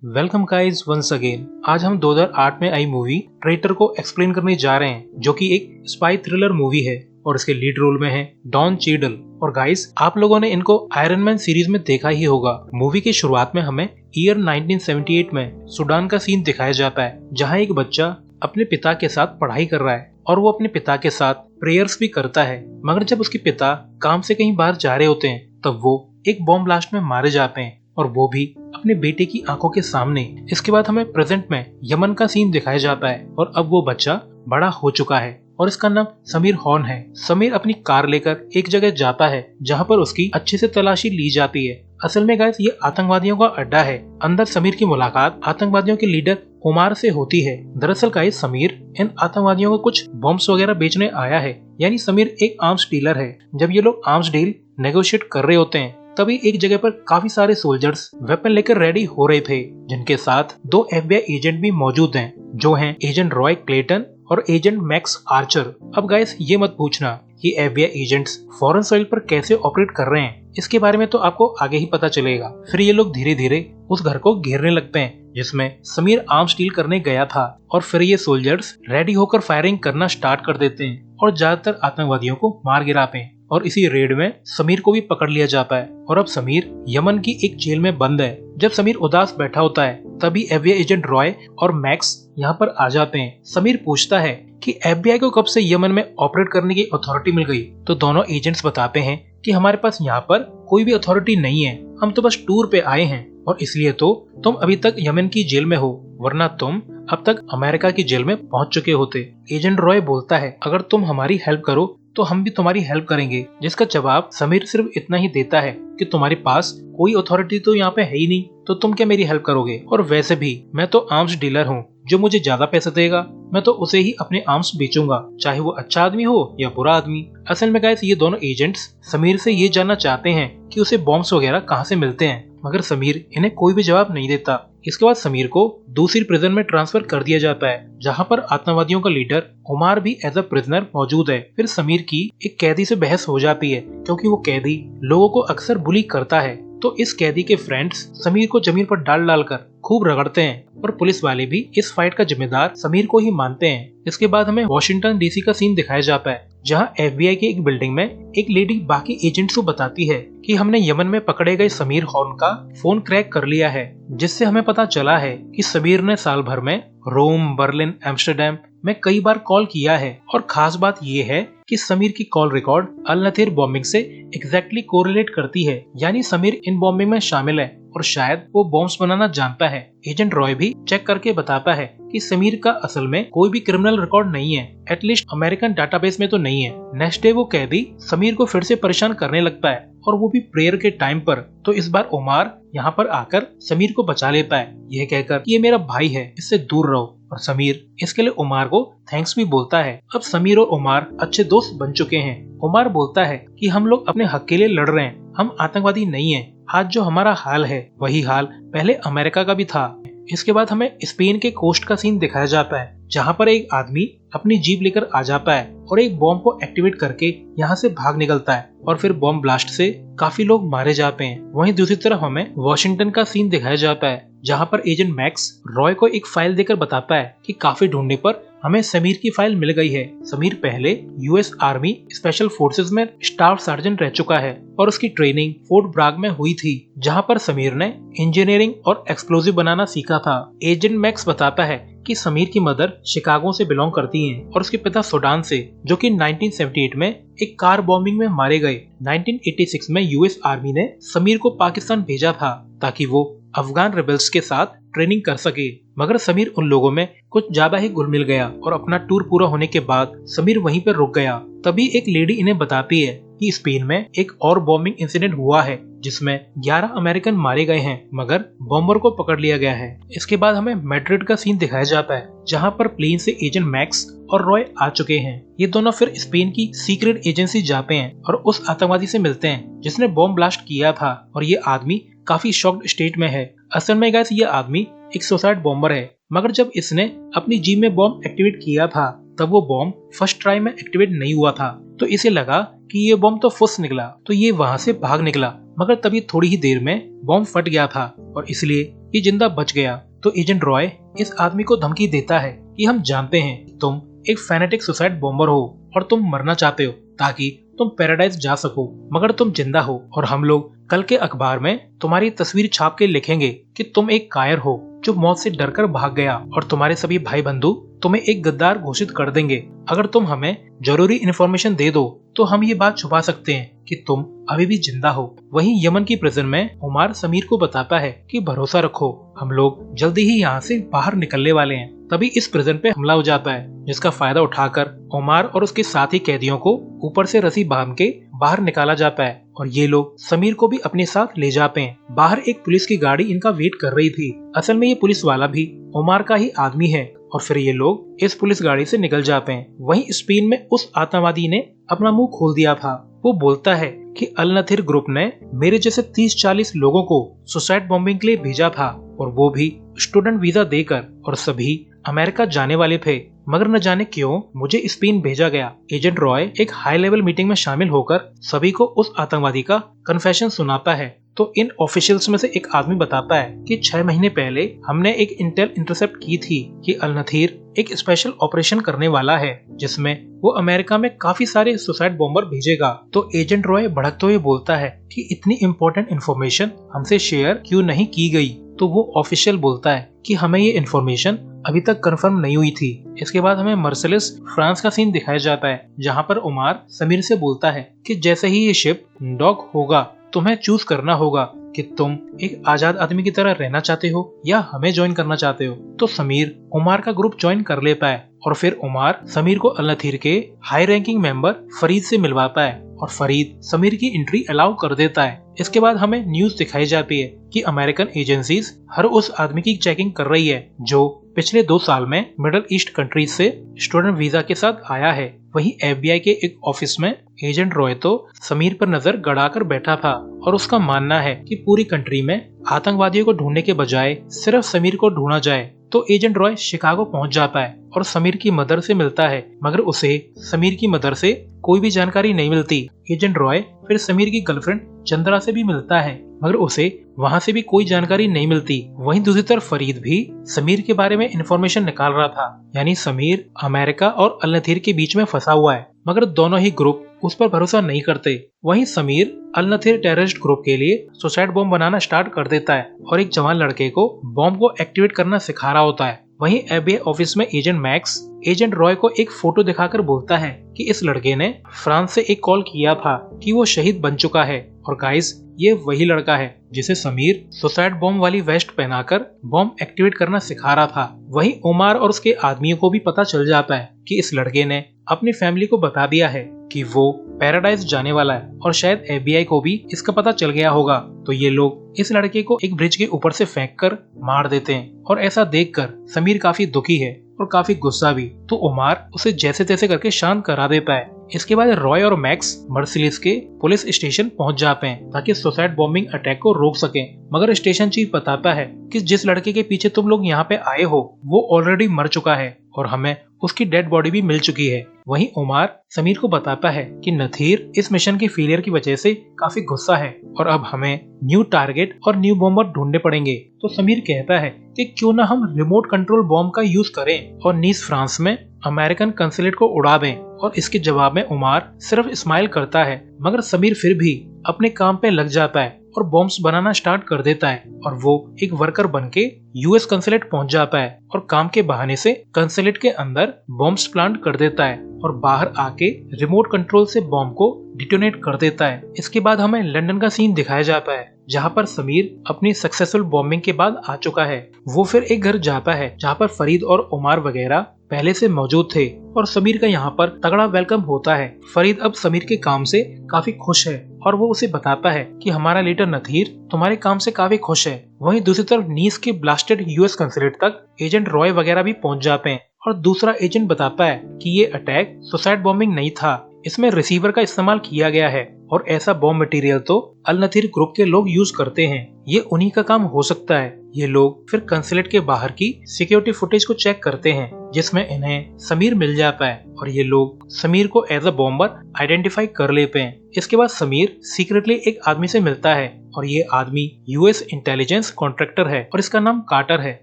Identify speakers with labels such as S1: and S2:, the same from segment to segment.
S1: Welcome guys once again. आज हम 2008 में आई मूवी ट्रेटर को एक्सप्लेन करने जा रहे हैं, जो कि एक स्पाई थ्रिलर मूवी है और इसके लीड रोल में है डॉन चीडल। और गाइस, आप लोगों ने इनको आयरन मैन सीरीज में देखा ही होगा। मूवी की शुरुआत में हमें ईयर 1978 में सूडान का सीन दिखाया जाता है, जहाँ एक बच्चा अपने पिता के साथ पढ़ाई कर रहा है और वो अपने पिता के साथ प्रेयर्स भी करता है। मगर जब उसके पिता काम से कहीं बाहर जा रहे होते हैं, तब वो एक बॉम्ब ब्लास्ट में मारे जाते हैं, और वो भी अपने बेटे की आंखों के सामने। इसके बाद हमें प्रेजेंट में यमन का सीन दिखाया जाता है और अब वो बच्चा बड़ा हो चुका है और इसका नाम समीर हॉर्न है। समीर अपनी कार लेकर एक जगह जाता है, जहाँ पर उसकी अच्छे से तलाशी ली जाती है। असल में गाइस, ये आतंकवादियों का अड्डा है। अंदर समीर की मुलाकात आतंकवादियों के लीडर उमार से होती है। दरअसल गाइस, समीर इन आतंकवादियों को कुछ बॉम्ब्स वगैरह बेचने आया है, यानी समीर एक आर्म्स डीलर है। जब ये लोग आर्म्स डील नेगोशिएट कर रहे होते हैं, तभी एक जगह पर काफी सारे सोल्जर्स वेपन लेकर रेडी हो रहे थे, जिनके साथ 2 FBI एजेंट भी मौजूद हैं, जो हैं एजेंट रॉय क्लेटन और एजेंट मैक्स आर्चर। अब गाइस, ये मत पूछना कि FBI एजेंट्स फॉरेन सॉइल पर कैसे ऑपरेट कर रहे हैं, इसके बारे में तो आपको आगे ही पता चलेगा। फिर ये लोग धीरे धीरे उस घर को घेरने लगते हैं जिसमें समीर आर्म्स डील करने गया था, और फिर ये सोल्जर्स रेडी होकर फायरिंग करना स्टार्ट कर देते हैं और ज्यादातर आतंकवादियों को मार गिराते हैं। और इसी रेड में समीर को भी पकड़ लिया जाता है और अब समीर यमन की एक जेल में बंद है। जब समीर उदास बैठा होता है, तभी FBI एजेंट रॉय और मैक्स यहाँ पर आ जाते हैं। समीर पूछता है कि FBI को कब से यमन में ऑपरेट करने की अथॉरिटी मिल गई, तो दोनों एजेंट्स बताते हैं कि हमारे पास यहाँ पर कोई भी अथॉरिटी नहीं है, हम तो बस टूर पे आए हैं और इसलिए तो तुम अभी तक यमन की जेल में हो, वरना तुम अब तक अमेरिका की जेल में पहुंच चुके होते। एजेंट रॉय बोलता है, अगर तुम हमारी हेल्प करो तो हम भी तुम्हारी हेल्प करेंगे, जिसका जवाब समीर सिर्फ इतना ही देता है कि तुम्हारे पास कोई अथॉरिटी तो यहाँ पे है ही नहीं, तो तुम क्या मेरी हेल्प करोगे? और वैसे भी मैं तो आर्म्स डीलर हूँ, जो मुझे ज्यादा पैसे देगा मैं तो उसे ही अपने आर्म्स बेचूंगा, चाहे वो अच्छा आदमी हो या बुरा आदमी। असल में गाइस, ये दोनों एजेंट्स समीर से ये जानना चाहते हैं कि उसे बॉम्ब्स वगैरह कहाँ से मिलते हैं, मगर समीर इन्हें कोई भी जवाब नहीं देता। इसके बाद समीर को दूसरी प्रिजन में ट्रांसफर कर दिया जाता है, जहाँ पर आतंकवादियों का लीडर उमार भी एज अ प्रिजनर मौजूद है। फिर समीर की एक कैदी से बहस हो जाती है, क्योंकि वो कैदी लोगों को अक्सर बुली करता है। तो इस कैदी के फ्रेंड्स समीर को जमीन पर डाल डालकर खूब रगड़ते हैं और पुलिस वाले भी इस फाइट का जिम्मेदार समीर को ही मानते हैं। इसके बाद हमें वॉशिंगटन DC का सीन दिखाया जाता है, जहां FBI की एक बिल्डिंग में एक लेडी बाकी एजेंट्स को बताती है कि हमने यमन में पकड़े गए समीर हॉर्न का फोन क्रैक कर लिया है, जिससे हमें पता चला है कि समीर ने साल भर में रोम, बर्लिन, एम्स्टर्डम में कई बार कॉल किया है। और खास बात ये है कि समीर की कॉल रिकॉर्ड अल नथीर बॉम्बिंग से एग्जैक्टली कोरिलेट करती है, यानी समीर इन बॉम्बिंग में शामिल है और शायद वो बॉम्ब्स बनाना जानता है। एजेंट रॉय भी चेक करके बताता है कि समीर का असल में कोई भी क्रिमिनल रिकॉर्ड नहीं है, एटलीस्ट अमेरिकन डाटाबेस में तो नहीं है। नेक्स्ट डे वो कैदी समीर को फिर से परेशान करने लगता है, और वो भी प्रेयर के टाइम पर। तो इस बार उमार यहाँ पर आकर समीर को बचा लेता है, यह कहकर कि ये मेरा भाई है, इससे दूर रहो। और समीर इसके लिए उमार को थैंक्स भी बोलता है। अब समीर और उमार अच्छे दोस्त बन चुके हैं। उमार बोलता है कि हम लोग अपने हक के लिए लड़ रहे हैं, हम आतंकवादी नहीं हैं। आज जो हमारा हाल है, वही हाल पहले अमेरिका का भी था। इसके बाद हमें स्पेन के कोस्ट का सीन दिखाया जाता है, जहाँ पर एक आदमी अपनी जीप लेकर आ जाता है और एक बॉम्ब को एक्टिवेट करके यहाँ से भाग निकलता है, और फिर बॉम्ब ब्लास्ट से काफी लोग मारे जाते हैं। वहीं दूसरी तरफ हमें वॉशिंगटन का सीन दिखाया जाता है, जहाँ पर एजेंट मैक्स रॉय को एक फाइल देकर बताता है कि काफी ढूंढने पर हमें समीर की फाइल मिल गई है। समीर पहले US आर्मी स्पेशल फोर्सेस में स्टाफ सार्जेंट रह चुका है और उसकी ट्रेनिंग फोर्ट ब्राग में हुई थी, जहाँ पर समीर ने इंजीनियरिंग और एक्सप्लोजिव बनाना सीखा था। एजेंट मैक्स बताता है कि समीर की मदर शिकागो से बिलोंग करती हैं और उसके पिता सूडान से, जो कि 1978 में एक कार बॉम्बिंग में मारे गए। 1986 में US आर्मी ने समीर को पाकिस्तान भेजा था ताकि वो अफगान रिबेल्स के साथ ट्रेनिंग कर सके, मगर समीर उन लोगों में कुछ ज्यादा ही घुल मिल गया और अपना टूर पूरा होने के बाद समीर वहीं पर रुक गया। तभी एक लेडी इन्हें बताती है कि स्पेन में एक और बॉम्बिंग इंसिडेंट हुआ है, जिसमें 11 अमेरिकन मारे गए हैं, मगर बॉम्बर को पकड़ लिया गया है। इसके बाद हमें मैड्रिड का सीन दिखाया जाता है, जहां पर प्लेन से एजेंट मैक्स और रॉय आ चुके हैं। ये दोनों फिर स्पेन की सीक्रेट एजेंसी जाते हैं और उस आतंकवादी से मिलते हैं जिसने बॉम्ब ब्लास्ट किया था, और ये आदमी काफी शॉक्ड स्टेट में है। असल में गाइस, ये आदमी एक सुसाइड बॉम्बर है, मगर जब इसने अपनी जीप में बॉम्ब एक्टिवेट किया था, तब वो बॉम्ब फर्स्ट ट्राई में एक्टिवेट नहीं हुआ था, तो इसे लगा कि ये बॉम्ब तो फुस निकला, तो ये वहाँ से भाग निकला मगर तभी थोड़ी ही देर में बॉम्ब फट गया था और इसलिए ये जिंदा बच गया। तो एजेंट रॉय इस आदमी को धमकी देता है कि हम जानते हैं कि तुम एक फैनेटिक सुसाइड बॉम्बर हो और तुम मरना चाहते हो ताकि तुम पैराडाइज जा सको, मगर तुम जिंदा हो और हम लोग कल के अखबार में तुम्हारी तस्वीर छाप के लिखेंगे कि तुम एक कायर हो जो मौत से डरकर भाग गया और तुम्हारे सभी भाई बंधु तुम्हें एक गद्दार घोषित कर देंगे। अगर तुम हमें जरूरी इन्फॉर्मेशन दे दो तो हम ये बात छुपा सकते हैं कि तुम अभी भी जिंदा हो। वहीं यमन की प्रिजन में उमार समीर को बताता है कि भरोसा रखो, हम लोग जल्दी ही यहाँ से बाहर निकलने वाले हैं। तभी इस प्रिजन पे हमला हो जाता है जिसका फायदा उठाकर उमार और उसके साथी कैदियों को ऊपर से रस्सी बांध के बाहर निकाला जाता है और ये लोग समीर को भी अपने साथ ले जाते हैं। बाहर एक पुलिस की गाड़ी इनका वेट कर रही थी। असल में ये पुलिस वाला भी उमार का ही आदमी है और फिर ये लोग इस पुलिस गाड़ी से निकल जाते हैं। वहीं स्पेन में उस आतंकवादी ने अपना मुंह खोल दिया था। वो बोलता है कि अल नथीर ग्रुप ने मेरे जैसे 30-40 लोगों को सुसाइड बॉम्बिंग के लिए भेजा था और वो भी स्टूडेंट वीजा देकर, और सभी अमेरिका जाने वाले थे, मगर न जाने क्यों मुझे स्पेन भेजा गया। एजेंट रॉय एक हाई लेवल मीटिंग में शामिल होकर सभी को उस आतंकवादी का कन्फेशन सुनाता है। तो इन ऑफिशियल्स में से एक आदमी बताता है कि 6 महीने पहले हमने एक इंटेल इंटरसेप्ट की थी कि अल नथीर एक स्पेशल ऑपरेशन करने वाला है जिसमें वो अमेरिका में काफी सारे सुसाइड बॉम्बर भेजेगा। तो एजेंट रॉय भड़कते हुए बोलता है कि इतनी इम्पोर्टेंट इन्फॉर्मेशन हमसे शेयर क्यों नहीं की गई। तो वो ऑफिशियल बोलता है कि हमें ये इन्फॉर्मेशन अभी तक कंफर्म नहीं हुई थी। इसके बाद हमें मर्सिलिस फ्रांस का सीन दिखाया जाता है जहाँ पर उमार समीर से बोलता है कि जैसे ही ये शिप डॉक होगा तुम्हें चूज करना होगा कि तुम एक आजाद आदमी की तरह रहना चाहते हो या हमें ज्वाइन करना चाहते हो। तो समीर उमार का ग्रुप ज्वाइन कर लेता है और फिर उमार समीर को अल नथीर के हाई रैंकिंग मेंबर फरीद से मिलवाता है और फरीद समीर की एंट्री अलाउ कर देता है। इसके बाद हमें न्यूज दिखाई जाती है कि अमेरिकन एजेंसीज हर उस आदमी की चेकिंग कर रही है जो पिछले 2 साल में मिडिल ईस्ट कंट्रीज से स्टूडेंट वीजा के साथ आया है। वहीं FBI के एक ऑफिस में एजेंट रॉय तो समीर पर नजर गड़ाकर बैठा था और उसका मानना है कि पूरी कंट्री में आतंकवादियों को ढूंढने के बजाय सिर्फ समीर को ढूंढा जाए। तो एजेंट रॉय शिकागो पहुंच जाता है और समीर की मदर से मिलता है, मगर उसे समीर की मदर से कोई भी जानकारी नहीं मिलती। एजेंट रॉय फिर समीर की गर्लफ्रेंड चंद्रा से भी मिलता है, मगर उसे वहां से भी कोई जानकारी नहीं मिलती। वहीं दूसरी तरफ फरीद भी समीर के बारे में इंफॉर्मेशन निकाल रहा था, यानी समीर अमेरिका और अल नथीर के बीच में फंसा हुआ है, मगर दोनों ही ग्रुप उस पर भरोसा नहीं करते। वहीं समीर अल नथीर टेररिस्ट ग्रुप के लिए सुसाइड बॉम्ब बनाना स्टार्ट कर देता है और एक जवान लड़के को बॉम्ब को एक्टिवेट करना सिखा रहा होता है। वहीं FBI ऑफिस में एजेंट मैक्स एजेंट रॉय को एक फोटो दिखाकर बोलता है कि इस लड़के ने फ्रांस से एक कॉल किया था कि वो शहीद बन चुका है और गाइस ये वही लड़का है जिसे समीर सुसाइड बॉम्ब वाली वेस्ट पहनाकर बॉम्ब एक्टिवेट करना सिखा रहा था। वहीं उमार और उसके आदमियों को भी पता चल जाता है कि इस लड़के ने अपनी फैमिली को बता दिया है कि वो पैराडाइज जाने वाला है और शायद FBI को भी इसका पता चल गया होगा। तो ये लोग इस लड़के को एक ब्रिज के ऊपर से फेंककर मार देते हैं और ऐसा देखकर समीर काफी दुखी है और काफी गुस्सा भी। तो उमार उसे जैसे तैसे करके शांत करा देता है। इसके बाद रॉय और मैक्स मर्सिलिस के पुलिस स्टेशन पहुंच जाते हैं ताकि सुसाइड बॉम्बिंग अटैक को रोक सकें, मगर स्टेशन चीफ बताता है कि जिस लड़के के पीछे तुम लोग यहाँ पे आए हो वो ऑलरेडी मर चुका है और हमें उसकी डेड बॉडी भी मिल चुकी है। वहीं उमार समीर को बताता है कि नथीर इस मिशन की फेलियर की वजह से काफी गुस्सा है और अब हमें न्यू टारगेट और न्यू बॉम्बर ढूंढने पड़ेंगे। तो समीर कहता है कि क्यों ना हम रिमोट कंट्रोल बॉम्ब का यूज करें और नीस फ्रांस में अमेरिकन कंसुलेट को उड़ा दें। और इसके जवाब में उमार सिर्फ स्माइल करता है, मगर समीर फिर भी अपने काम पे लग जाता है और बॉम्ब्स बनाना स्टार्ट कर देता है और वो एक वर्कर बनके US कंसुलेट पहुंच जाता है और काम के बहाने से कंसुलेट के अंदर बॉम्ब्स प्लांट कर देता है और बाहर आके रिमोट कंट्रोल से बॉम्ब को डिटोनेट कर देता है। इसके बाद हमें लंदन का सीन दिखाया जाता है जहाँ पर समीर अपनी सक्सेसफुल बॉम्बिंग के बाद आ चुका है। वो फिर एक घर जाता है जहाँ पर फरीद और उमार वगैरह पहले से मौजूद थे और समीर का यहाँ पर तगड़ा वेलकम होता है। फरीद अब समीर के काम से काफी खुश है और वो उसे बताता है कि हमारा लीडर नथीर तुम्हारे काम से काफी खुश है। वहीं दूसरी तरफ नीस के ब्लास्टेड US कंसुलेट तक एजेंट रॉय वगैरह भी पहुंच जाते हैं और दूसरा एजेंट बताता है कि ये अटैक सुसाइड बॉम्बिंग नहीं था, इसमें रिसीवर का इस्तेमाल किया गया है और ऐसा बॉम्ब मटेरियल तो अल नथीर ग्रुप के लोग यूज करते हैं। ये उन्हीं का काम हो सकता है। ये लोग फिर कंसुलेट के बाहर की सिक्योरिटी फुटेज को चेक करते हैं जिसमें इन्हें समीर मिल जाता है और ये लोग समीर को एज अ बॉम्बर आइडेंटिफाई कर लेते हैं। इसके बाद समीर सीक्रेटली एक आदमी से मिलता है और ये आदमी यूएस इंटेलिजेंस कॉन्ट्रैक्टर है और इसका नाम कार्टर है।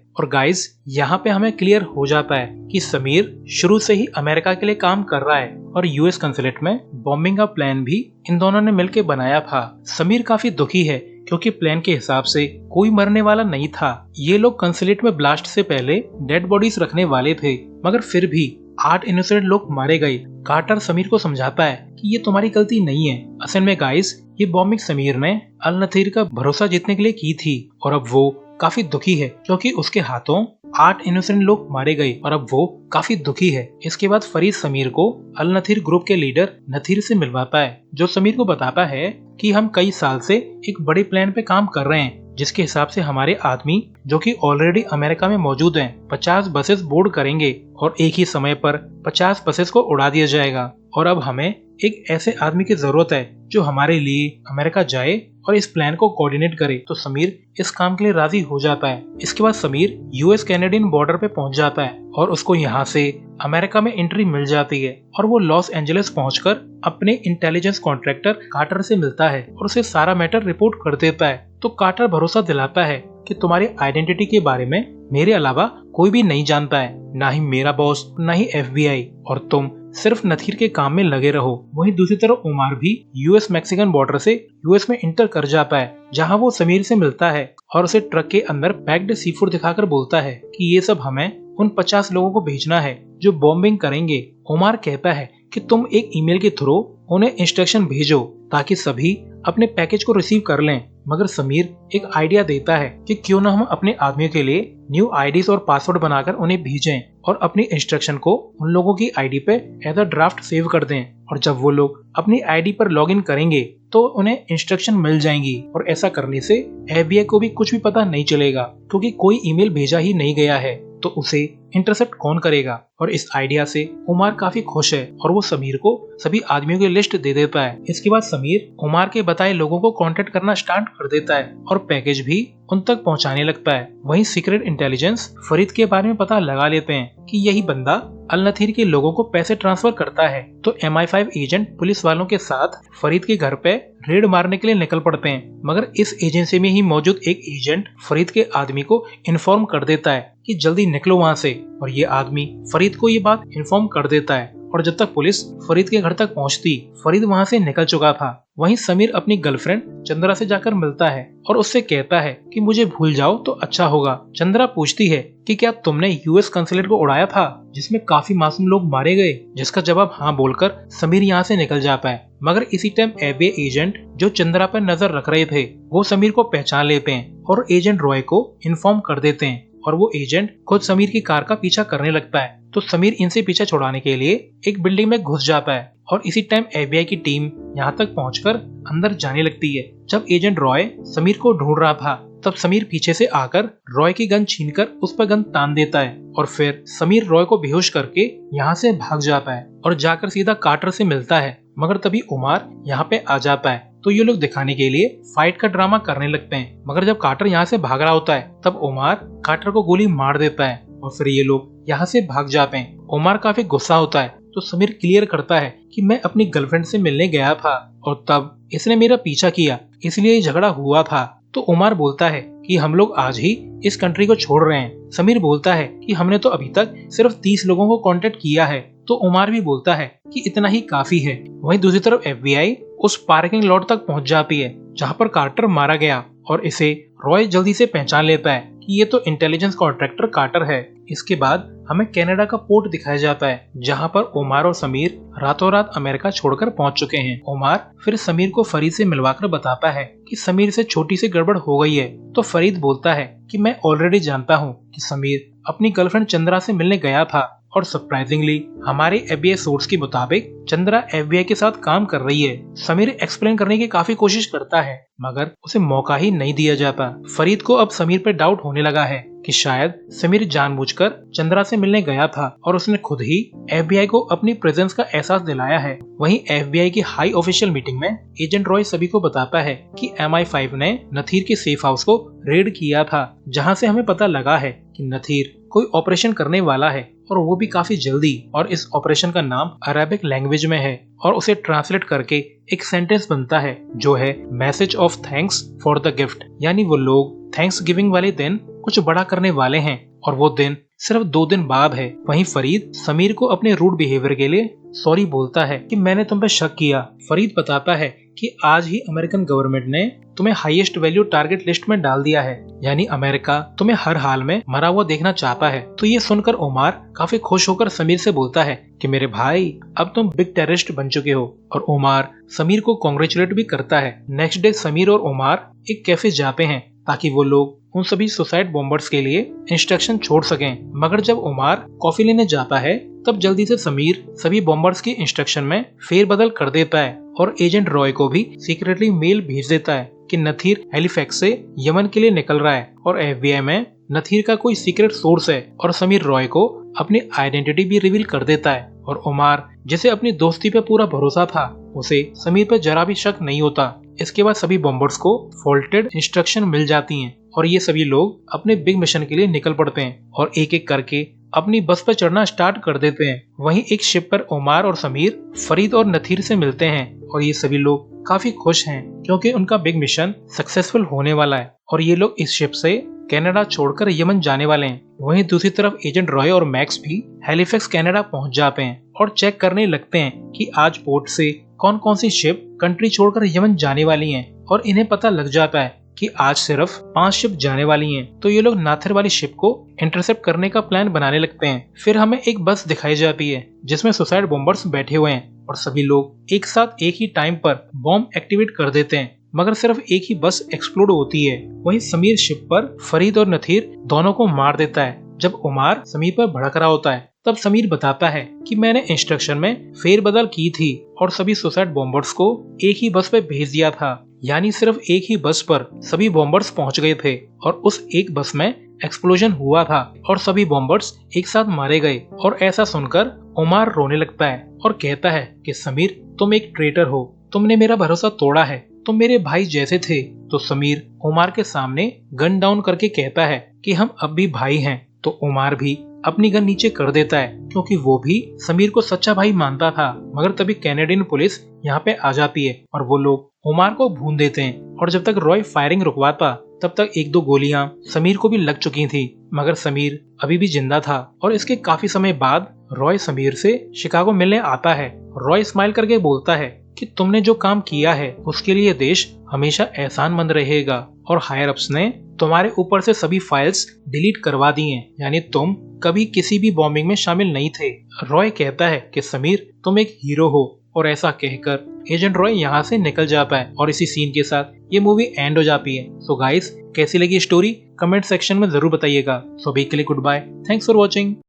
S1: और गाइस, यहाँ पे हमें क्लियर हो जाता है कि समीर शुरू से ही अमेरिका के लिए काम कर रहा है और यूएस कंसुलेट में बॉम्बिंग का प्लान भी इन दोनों ने मिलकर बनाया था। समीर काफी दुखी है क्योंकि प्लान के हिसाब से कोई मरने वाला नहीं था। ये लोग कंसुलेट में ब्लास्ट से पहले डेड बॉडीज रखने वाले थे, मगर फिर भी 8 इनोसेंट लोग मारे गए। कार्टर समीर को समझाता है कि ये तुम्हारी गलती नहीं है। असल में गाइस, ये बॉम्बिंग समीर ने अल नथीर का भरोसा जीतने के लिए की थी और अब वो काफी दुखी है क्योंकि उसके हाथों 8 इनोसेंट लोग मारे गए और अब वो काफी दुखी है। इसके बाद फरीद समीर को अल नथीर ग्रुप के लीडर नथीर से मिलवाता है जो समीर को बताता है कि हम कई साल से एक बड़े प्लान पे काम कर रहे हैं जिसके हिसाब से हमारे आदमी जो कि ऑलरेडी अमेरिका में मौजूद हैं 50 बसेस बोर्ड करेंगे और एक ही समय पर 50 बसेस को उड़ा दिया जाएगा और अब हमें एक ऐसे आदमी की जरूरत है जो हमारे लिए अमेरिका जाए और इस प्लान को कोऑर्डिनेट करे। तो समीर इस काम के लिए राजी हो जाता है। इसके बाद समीर यूएस कैनेडियन बॉर्डर पे पहुंच जाता है और उसको यहाँ से अमेरिका में एंट्री मिल जाती है और वो लॉस एंजलिस पहुंचकर अपने इंटेलिजेंस कॉन्ट्रैक्टर कार्टर से मिलता है और उसे सारा मैटर रिपोर्ट कर देता है। तो कार्टर भरोसा दिलाता है कि तुम्हारी आइडेंटिटी के बारे में मेरे अलावा कोई भी नहीं जानता है, ना ही मेरा बॉस, ना ही एफबीआई, और तुम सिर्फ नथीर के काम में लगे रहो। वहीं दूसरी तरफ उमार भी यूएस मैक्सिकन बॉर्डर से यूएस में इंटर कर जाता है जहां वो समीर से मिलता है और उसे ट्रक के अंदर पैक्ड सी फूड दिखाकर बोलता है कि ये सब हमें उन 50 लोगों को भेजना है जो बॉम्बिंग करेंगे। उमार कहता है कि तुम एक ईमेल के थ्रू उन्हें इंस्ट्रक्शन भेजो ताकि सभी अपने पैकेज को रिसीव कर लें। मगर समीर एक आइडिया देता है कि क्यों न हम अपने आदमियों के लिए न्यू आईडीज और पासवर्ड बनाकर उन्हें भेजें और अपनी इंस्ट्रक्शन को उन लोगों की आईडी पे एज अ ड्राफ्ट सेव कर दें और जब वो लोग अपनी आईडी पर लॉगिन करेंगे तो उन्हें इंस्ट्रक्शन मिल जाएंगी और ऐसा करने से एफबीआई को भी कुछ भी पता नहीं चलेगा क्योंकि कोई ईमेल भेजा ही नहीं गया है तो उसे इंटरसेप्ट कौन करेगा। और इस आइडिया से उमार काफी खुश है और वो समीर को सभी आदमियों की लिस्ट दे देता है। इसके बाद समीर उमार के बताए लोगों को कांटेक्ट करना स्टार्ट कर देता है और पैकेज भी उन तक पहुंचाने लगता है। वहीं सीक्रेट इंटेलिजेंस फरीद के बारे में पता लगा लेते हैं कि यही बंदा अल नथीर के लोगों को पैसे ट्रांसफर करता है। तो MI5 एजेंट पुलिस वालों के साथ फरीद के घर पे रेड मारने के लिए निकल पड़ते हैं, मगर इस एजेंसी में ही मौजूद एक एजेंट फरीद के आदमी को इन्फॉर्म कर देता है कि जल्दी निकलो वहाँ से, और ये आदमी फरीद को ये बात इन्फॉर्म कर देता है। और जब तक पुलिस फरीद के घर तक पहुंचती, फरीद वहां से निकल चुका था। वहीं समीर अपनी गर्लफ्रेंड चंद्रा से जाकर मिलता है और उससे कहता है कि मुझे भूल जाओ तो अच्छा होगा। चंद्रा पूछती है कि क्या तुमने यूएस कंसुलेट को उड़ाया था जिसमें काफी मासूम लोग मारे गए, जिसका जवाब हाँ बोलकर समीर यहाँ से निकल जाता है। मगर इसी टाइम एफबीआई एजेंट जो चंद्रा पर नजर रख रहे थे वो समीर को पहचान लेते हैं और एजेंट रॉय को इन्फॉर्म कर देते हैं और वो एजेंट खुद समीर की कार का पीछा करने लगता है। तो समीर इनसे पीछा छुड़ाने के लिए एक बिल्डिंग में घुस जाता है और इसी टाइम एफबीआई की टीम यहाँ तक पहुंचकर अंदर जाने लगती है। जब एजेंट रॉय समीर को ढूंढ रहा था तब समीर पीछे से आकर रॉय की गन छीनकर उस पर गन तान देता है और फिर समीर रॉय को बेहोश करके यहाँ से भाग जाता है और जाकर सीधा कार्टर से मिलता है। मगर तभी उमार यहाँ पे आ जाता है तो ये लोग दिखाने के लिए फाइट का ड्रामा करने लगते हैं। मगर जब कार्टर यहाँ से भाग रहा होता है तब उमार कार्टर को गोली मार देता है और फिर ये लोग यहाँ से भाग जाते हैं। उमार काफी गुस्सा होता है तो समीर क्लियर करता है कि मैं अपनी गर्लफ्रेंड से मिलने गया था और तब इसने मेरा पीछा किया, इसलिए झगड़ा हुआ था। तो उमार बोलता है कि हम लोग आज ही इस कंट्री को छोड़ रहे हैं। समीर बोलता है कि हमने तो अभी तक सिर्फ 30 लोगों को कांटेक्ट किया है। तो उमार भी बोलता है कि इतना ही काफी है। वहीं दूसरी तरफ एफबीआई उस पार्किंग लॉट तक पहुंच जाती है जहां पर कार्टर मारा गया और इसे रॉय जल्दी से पहचान लेता है कि ये तो इंटेलिजेंस कॉन्ट्रैक्टर कार्टर है। इसके बाद हमें कनाडा का पोर्ट दिखाया जाता है जहां पर उमार और समीर रातों रात अमेरिका छोड़कर पहुंच चुके हैं। उमार फिर समीर को फरीद से मिलवाकर बताता है कि समीर से छोटी सी गड़बड़ हो गई है। तो फरीद बोलता है कि मैं ऑलरेडी जानता हूँ कि समीर अपनी गर्लफ्रेंड चंद्रा से मिलने गया था और सरप्राइजिंगली हमारे एफबीआई सोर्स के मुताबिक चंद्रा एफबीआई के साथ काम कर रही है। समीर एक्सप्लेन करने की काफी कोशिश करता है मगर उसे मौका ही नहीं दिया जाता। फरीद को अब समीर पर डाउट होने लगा है कि शायद समीर जानबूझकर चंद्रा से मिलने गया था और उसने खुद ही FBI को अपनी प्रेजेंस का एहसास दिलाया है। वहीं FBI की हाई ऑफिशियल मीटिंग में एजेंट रॉय सभी को बताता है कि MI5 ने नथीर के सेफ हाउस को रेड किया था, जहां से हमें पता लगा है कि नथीर कोई ऑपरेशन करने वाला है और वो भी काफी जल्दी, और इस ऑपरेशन का नाम अरेबिक लैंग्वेज में है और उसे ट्रांसलेट करके एक सेंटेंस बनता है जो है message of thanks for the gift. यानी वो लोग थैंक्स गिविंग वाले दिन कुछ बड़ा करने वाले हैं और वो दिन सिर्फ 2 दिन बाद है। वहीं फरीद समीर को अपने रूड बिहेवियर के लिए सॉरी बोलता है कि मैंने तुम पे शक किया। फरीद बताता है कि आज ही अमेरिकन गवर्नमेंट ने तुम्हें हाईएस्ट वैल्यू टारगेट लिस्ट में डाल दिया है, यानी अमेरिका तुम्हें हर हाल में मरा हुआ देखना चाहता है। तो ये सुनकर ओमार काफी खुश होकर समीर से बोलता है कि मेरे भाई अब तुम बिग टेररिस्ट बन चुके हो, और ओमार समीर को कॉन्ग्रेचुलेट भी करता है। नेक्स्ट डे समीर और ओमार एक कैफे जाते हैं ताकि वो लोग उन सभी सुसाइड बॉम्बर्स के लिए इंस्ट्रक्शन छोड़ सकें। मगर जब ओमार कॉफी लेने जाता है तब जल्दी से समीर सभी बॉम्बर्स की इंस्ट्रक्शन में फेरबदल कर देता है और एजेंट रॉय को भी सीक्रेटली मेल भेज देता है कि नथीर हैलिफैक्स से यमन के लिए निकल रहा है और FBI में नथीर का कोई सीक्रेट सोर्स है। और समीर रॉय को अपनी आइडेंटिटी भी रिवील कर देता है और ओमार जिसे अपनी दोस्ती पे पूरा भरोसा था उसे समीर पे जरा भी शक नहीं होता। इसके बाद सभी बॉम्बर्स को फॉल्टेड इंस्ट्रक्शन मिल जाती हैं और ये सभी लोग अपने बिग मिशन के लिए निकल पड़ते हैं और एक एक करके अपनी बस पर चढ़ना स्टार्ट कर देते हैं। वहीं एक शिप पर ओमार और समीर फरीद और नथीर से मिलते हैं और ये सभी लोग काफी खुश हैं क्योंकि उनका बिग मिशन सक्सेसफुल होने वाला है और ये लोग इस शिप से कनाडा छोड़कर यमन जाने वाले हैं। वहीं दूसरी तरफ एजेंट रॉय और मैक्स भी हैलिफैक्स कनाडा पहुंच जाते हैं और चेक करने लगते हैं कि आज पोर्ट से कौन कौन सी शिप कंट्री छोड़कर यमन जाने वाली हैं और इन्हें पता लग जाता है कि आज सिर्फ 5 शिप जाने वाली हैं। तो ये लोग नाथिर वाली शिप को इंटरसेप्ट करने का प्लान बनाने लगते हैं। फिर हमें एक बस दिखाई जाती है जिसमें सुसाइड बॉम्बर्स बैठे हुए हैं और सभी लोग एक साथ एक ही टाइम पर बॉम्ब एक्टिवेट कर देते हैं, मगर सिर्फ एक ही बस एक्सप्लोड होती है। वहीं समीर शिप पर फरीद और नथीर दोनों को मार देता है। जब उमार समीर पर भड़क रहा होता है तब समीर बताता है कि मैंने इंस्ट्रक्शन में फेरबदल की थी और सभी सुसाइड बॉम्बर्स को एक ही बस पे भेज दिया था, यानी सिर्फ एक ही बस पर सभी बॉम्बर्स पहुंच गए थे और उस एक बस में एक्सप्लोजन हुआ था और सभी बॉम्बर्स एक साथ मारे गए। और ऐसा सुनकर उमार रोने लगता है और कहता है कि समीर तुम एक ट्रेटर हो, तुमने मेरा भरोसा तोड़ा है, तुम मेरे भाई जैसे थे। तो समीर उमार के सामने गन डाउन करके कहता है कि हम अब भी भाई हैं। तो उमार भी अपनी गन नीचे कर देता है क्योंकि वो भी समीर को सच्चा भाई मानता था। मगर तभी कैनेडियन पुलिस यहाँ पे आ जाती है और वो लोग उमार को भून देते हैं और जब तक रॉय फायरिंग रुकवाता तब तक 1-2 गोलियां समीर को भी लग चुकी थी, मगर समीर अभी भी जिंदा था। और इसके काफी समय बाद रॉय समीर से शिकागो मिलने आता है। रॉय स्माइल करके बोलता है कि तुमने जो काम किया है उसके लिए देश हमेशा एहसानमंद रहेगा और हायर अप्स ने तुम्हारे ऊपर से सभी फाइल्स डिलीट करवा दी हैं, यानी तुम कभी किसी भी बॉम्बिंग में शामिल नहीं थे। रॉय कहता है कि समीर तुम एक हीरो हो, और ऐसा कहकर एजेंट रॉय यहाँ से निकल जाता है और इसी सीन के साथ ये मूवी एंड हो जाती है। सो गाइस, कैसी लगी स्टोरी कमेंट सेक्शन में जरूर बताइएगा। सो अभी के लिए goodbye, thanks for watching.